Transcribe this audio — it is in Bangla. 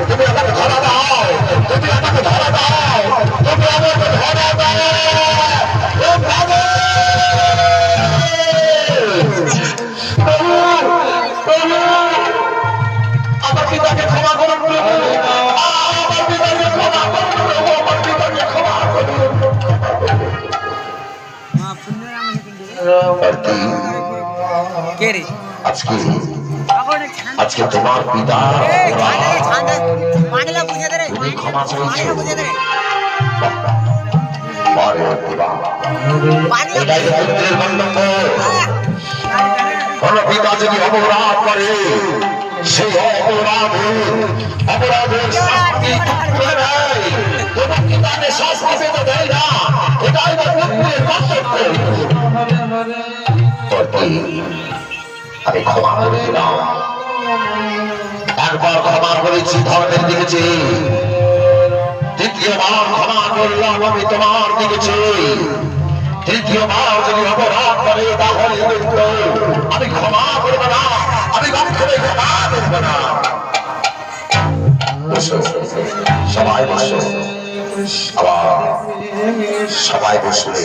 তুমি আমাকে ধরা দাও, তুমি আমাকে ধরা দাও, তুমি আমাকে ধরা দাও। আমার পিতাকে ক্ষমা করুন প্রভু, আমার পিতাকে ক্ষমা করুন প্রভু, আমার পিতাকে ক্ষমা করুন। আজকে আজকে তোমার পিতা তুমি ক্ষমা চাইছো। এটাই পুত্রের কর্তব্য। কোন পিতা যদি অপরাধ করে সেই অপরাধের শাস্তি করে দেয়, কোন পিতাকে শাস্তি পেতে দেয় না। এটাই পুত্রের কর্তব্য। আমি ক্ষমা করে দিলাম, একবার ক্ষমা করেছি, ধর্মের দিকেছি, দ্বিতীয়বার ক্ষমা করলাম, আমি তোমার দিকেছি। তৃতীয়বার যদি অপরাধ করে তাহলে আমি ক্ষমা করবো না, আমি বাক্যে ক্ষমা করবো না। সবাই বসো, আবার সবাই বসলে